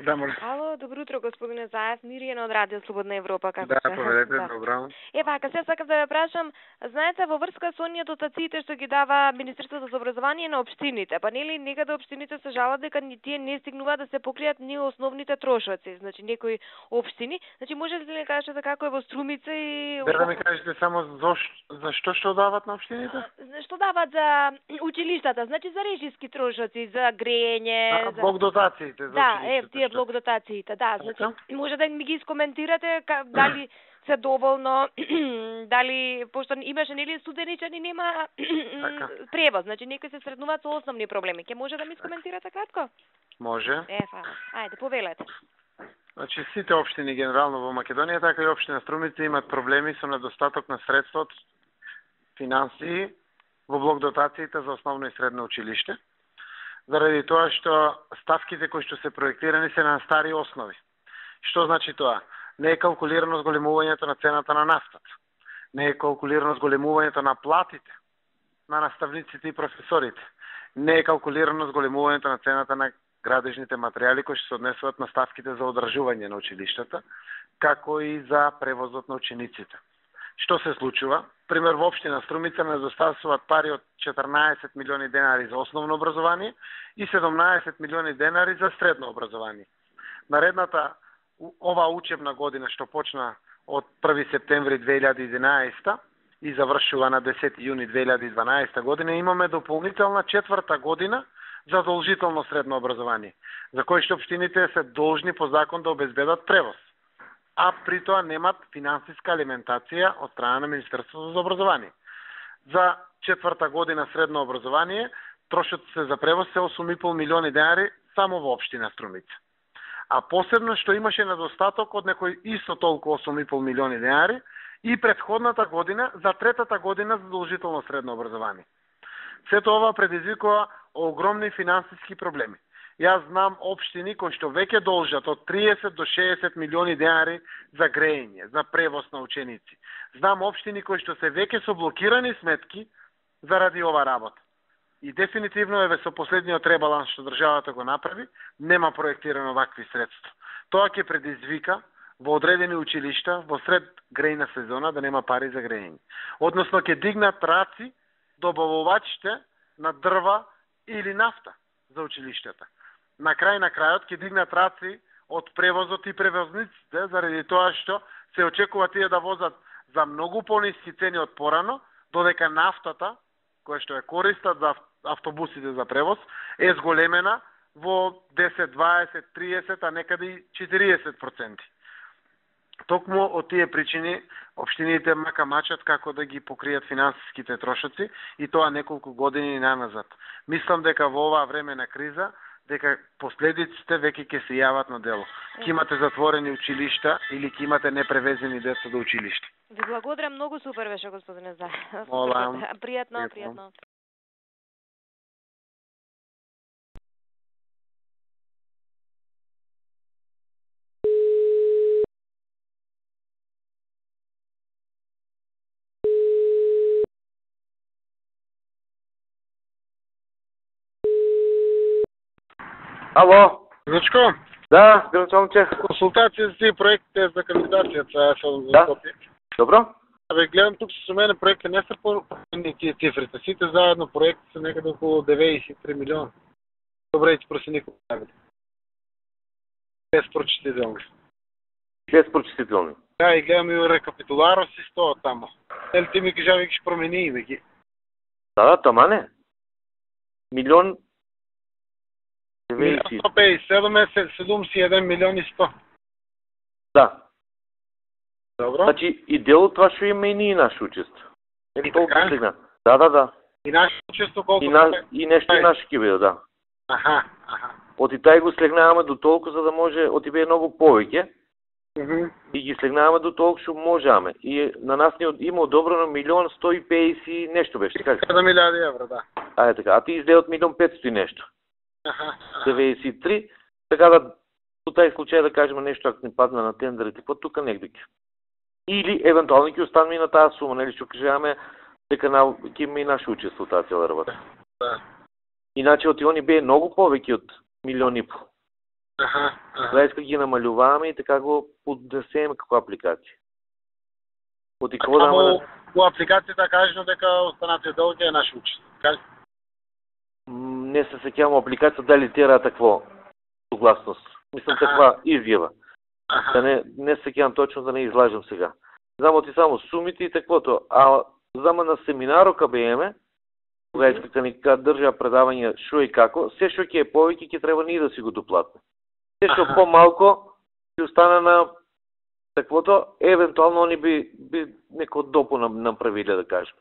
Да, може. Ало, добро утро, господине Заев, Миријана од Радио Слободна Европа, како Да, се? поведете, Да. добро. Вака, се сакам да ве прашам, знаете, во врска со оние дотациите што ги дава Министерството за образование на општините, па нели некаде општините се жалат дека тие не стигнуваат да се покријат ни основните трошоци, значи некои општини, значи можете ли да кажете како е во Струмица и Да ми кажете само зашто што дават на општините? Што дават за училиштата, значи за режиски трошоци, за грење, за блок дотациите за да, училиштата. тие блок дотациите, да, значи може да ми ги искоментирате дали се доволно, дали пошто имаше нели студеничани нема превоз, значи некои се сретнуваат со основни проблеми. Ке може да ми искоментирате кратко? Може. Ајде, повелете. Значи сите општини генерално во Македонија, така и општина Струмица имаат проблеми со недостаток на средства од финансии во блок дотациите за основно и средно училиште. Заради тоа што ставките кои што се проектирани се на стари основи. Што значи тоа? Не е калкулирано зголемувањето на цената на нафтата. Не е калкулирано зголемувањето на платите на наставниците и професорите. Не е калкулирано зголемувањето на цената на градежните материјали кои што се однесуваат на ставките за одржување на училиштата, како и за превозот на учениците. Што се случува? Пример, во општина Струмица недостасуваат пари од 14 милиони денари за основно образование и 17 милиони денари за средно образование. Наредната ова учебна година што почна од 1 септември 2011 и завршува на 10 јуни 2012 година, имаме дополнителна четврта година задолжително средно образование, за кој што општините се должни по закон да обезбедат превоз, а при тоа немат финансиска алиментација од страна на Министерството за образование. За четврта година средно образование, трошоците за превоз се 8,5 милиони денари само во општина Струмица. А посебно што имаше недостаток од некој исто толку 8,5 милиони денари и претходната година за третата година задолжително средно образование. Сето ова предизвикува огромни финансиски проблеми. Јас знам општини кои што веќе должат од 30 до 60 милиони денари за грејење, за превоз на ученици. Знам општини кои што се веќе со блокирани сметки заради ова работа. И дефинитивно со последниот ребаланс што државата го направи, нема проектирано вакви средства. Тоа ќе предизвика во одредени училишта во сред грејна сезона да нема пари за грејење. Односно ќе дигнат раци добавувачите на дрва или нафта за училиштата. На крајот ќе дигнат раци од превозот и превозниците заради тоа што се очекува тие да возат за многу пониски цени од порано, додека нафтата која што е користат за автобусите за превоз е зголемена во 10, 20, 30, а некаде и 40%. Токму од тие причини општините мачат како да ги покријат финансиските трошоци и тоа неколку години наназад. Мислам дека во оваа време на криза дека последиците веќе ќе се јават на дело. Ќе имате затворени училишта или ќе имате непревезени деца до училиште. Ви благодарам, многу супер беше, господине Заев. Молам. Пријатно. Ало. Зачко? Да, гранчомче. Консултација за тие проекти за кандидацијата Да. Добро. Абе, гледам тук со мене проекти не се по-ни тие цифрите. Сите заедно проекти се некаде околу 93 милиона. Добре, и проси никој не. Без прочитителни. Без прочитителни. Да, и гледам и рекапитуларос и 100 тамо. Дали ти ми кажа, веќе промени име ги? Да, тома не. Милион 157 е 71 милиони 100. Да. Добро. Значи и дел од тоа што има и ние наше учество. И толку така? стигна. Да. И наше учество колку? И нешто и наше ќе биде, да. Аха. Оти тај го слегнаваме до толку за да може, оти бе многу повеќе. И ги слегнаваме до толку што можеме. И на нас ни има одобрено 1.150 нешто беше, така? 7.000 евро, да. Ајде така. А ти изделот 1.500 и нешто. Аха. 93, така да во тај случај да кажеме нешто ако не падне на тендерите, па тука негде ќе. Или евентуално ќе останеме и на таа сума, нели што кажеме дека ќе има и наше учество таа цела работа. Да. Иначе оти они беа многу повеќе од 1,5 милиони. Гледка ги намалюваме и така го поднесеме како апликација. Оти какво Само по апликацијата кажено дека останатите долги е наш учи. Кажи? Не се сеќавам апликација дали тера такво согласност. Мислам таква изјава. Да не се сеќавам точно, да не излажам сега. Знам оти само сумите и таквото, а знам на семинаро КБМ, кога искака ни држа предавање шо и како, се шо ќе е повеќе ќе треба ние да си го доплатиме. Се шо по-малко ќе остане на таквото, евентуално они би некој допо направиле, да кажем.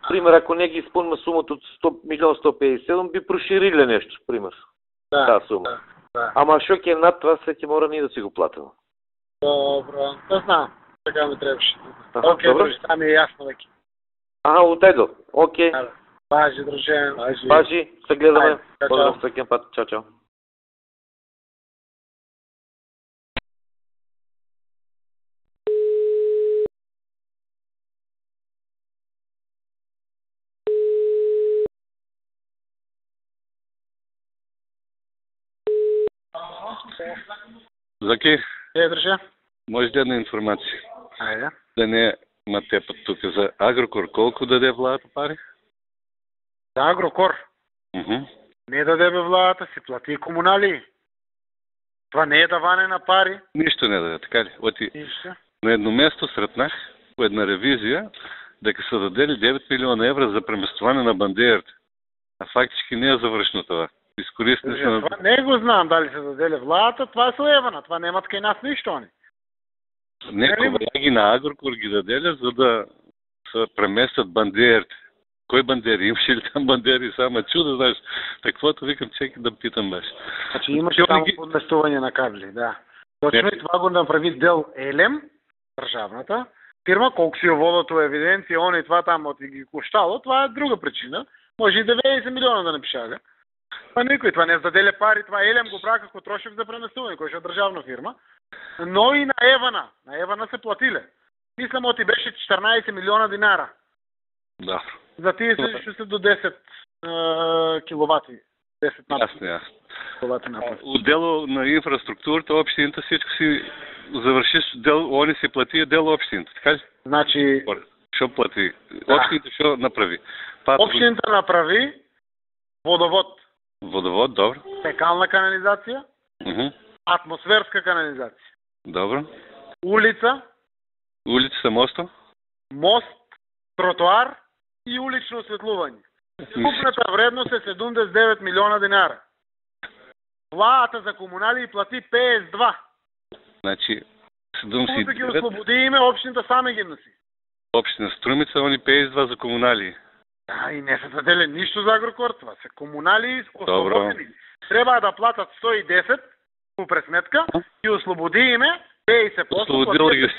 Пример, ако не ги исполниме сумата од 100.157.000, би прошириле нешто, пример. Таа сума. Ама шо ќе над това, се ќе мора ние да си го платиме. Добро, да знам. Така ми требаше. Окей, друже, там е јасно веќе. Утедо. Окей. Важи, друже. Важи, се гледаме. Поздрав секен пат. Чао, чао. Заки, друже. може да една информация. Ајде. Да не ма тепат тук за Агрокор, колко даде владата пари? За Агрокор? Не даде бе владата, си плати комунали. Това не е даване на пари. Нищо не даде, така ли? Оти Нищо. на едно место сретнах, по една ревизия, дека са дадели 9 милиона евра за преместване на бандерите. А фактически не е завършено това. Изкористни се на... Това не го знам дали се даде владата, това е слоевана. Това немат кај нас нищо, они. Не, колеги на Агрокор ги даделя, за да се преместят бандерите. Кой бандери? Имаше ли там бандери? Само чудо, знаеш. Таквото викам, чеки да питам беше. Значи имаше само подместување на кабели, да. Точно и това го направи дел Елем, државната фирма, колко си оводото евиденција, он и това там от ги коштало, това е друга причина. Може и 90 милиона да напишага. Па никој, това не заделе пари, това Елем го прави како трошок за преместување, кој е државна фирма. Но и на Евана. На Евана се платиле. Мислам, оти беше 14 милиона динара. Да. За тие што се до 10 киловати. 10 напад. Ясно. Киловати напад. Дело на инфраструктурата, общината всичко си завършиш, они си плати дел общината, така ли? Значи... Шо плати? Общината шо направи? Общината направи водовод. Водовод, добро. Фекална канализација. Атмосферска канализација. Добро. Улица. Улица, мосто. Мост, тротоар и улично осветлување. Купната вредност е 79 милиона динара. Владата за комунали плати 52. Значи, да ги ослободиме, общината сами ги носи. Община Струмица, они 52 за комунали. Да, и не се даделе нищо за Агрокор, това се комунали ослободени. Треба да платат 110 по пресметка и ослободиме 50 Ослободил ги.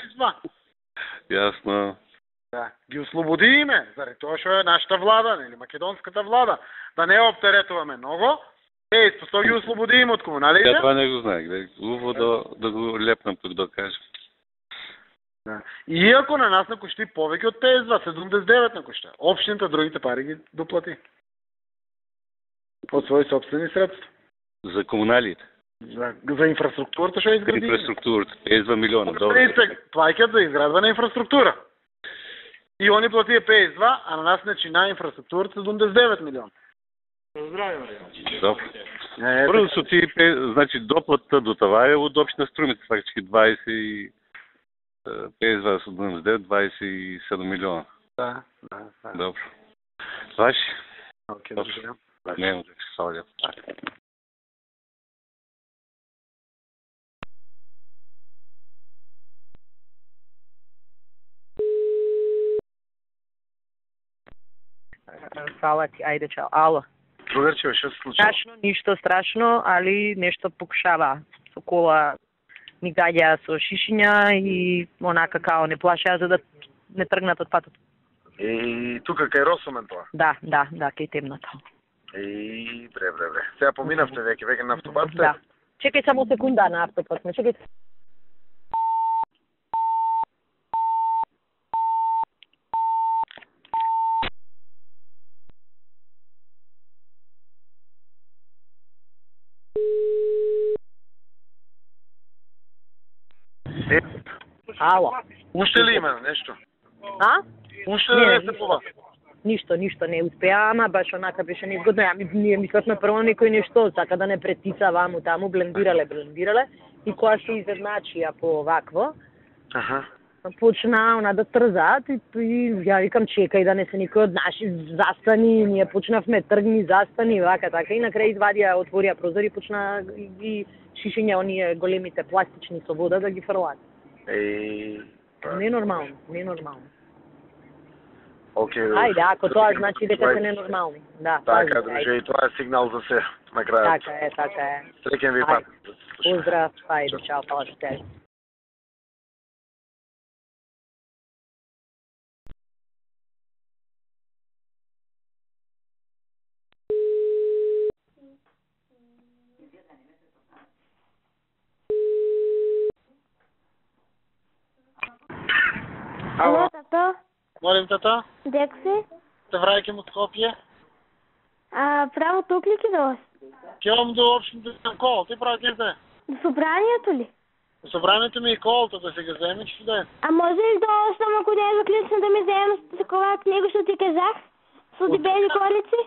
Ясно. Да, ги ослободиме, заради тоа што е нашата влада, или македонската влада. Да не оптеретуваме много, што ги ослободиме од комуналите. Ja това не го знаех, убаво да го лепнам тук да кажем. Да. Иако на нас накошти повеќе од 52, 79 накошта. Общината другите пари ги доплати. Од своји собствени средства. За комуналите? За инфраструктурата што изгради. Инфраструктурата, 52 милиона, добро. Плаќаат за изградба на инфраструктура. И они платија 52, а на нас начина инфраструктурата 79 милиона. Здраве, Марија. Добро. Прво со ти, значи, доплата до това е од општина Струмица, фактички 20 и 52 со 27 милиона. Да. Добро. Ваши? Окей, добро. Не, може да се салја. Фала ти, ајде чао. Ало. Другарче, што се случило? Страшно, ништо страшно, али нешто покушава. Со кола ни гаѓа со шишиња и онака као не плашеа за да не тргнат од патот. И тука кај Росомен тоа? Да, кај темната. Бре. Сега поминавте веќе на автопат? Да. Чекај само секунда на автопат, не чекај. Ало. Уште ли има нешто? А? Уште ли не се по вас? Ништо не успеа, ама баш онака беше неизгодно. Ние мислевме прво некој нешто, сака да не претица ваму таму, блендирале, и кога се изедначија по овакво, почна она да трзаат и ја викам чекај да не се никој од наши застани, ние почнавме тргни, застани, вака така и на крај извадија, отворија прозор и почна ги шишиња оние големите пластични со вода да ги фрлаат. Ненормално. Океј. Ајде, ако тоа значи дека се ненормални. Да. Така, друже, и тоа е сигнал за се на крајот. Така е. Среќен ви пат. Поздрав, ајде, чао, фала што те. Ало, тато? Молим, тата? Дек си? Те враќам од Скопје. Право тук ли ќе дојдеш? Ќе до општината кол, ти право ќе се? До собранието ли? Собранието ми е колото, да се го земеш и да е. А може ли да остам, ако не е заклучено да ми вземем такова книга, што ти казах? Со дебели корици?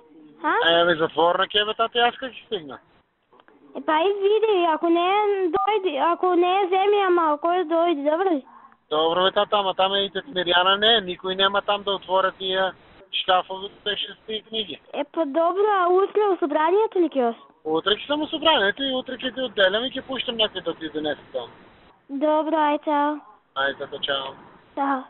Ми затворна ќе бе, тата, јас ќе стигна. Па и види, ако не дојди, ако не вземи, ама кој дојди, добро ли? Добро бе, тата, ама там и Тетмирјана не, никој нема там да отвора тие шкафовите шести книги. Па добро, а утре во собранието ли ќе оси? Утре ќе сам у собранието и утре ќе ти одделам и ќе пуштам некој да ти донесе там. Добро, ај, чао. Ајде, тата, чао. Чао.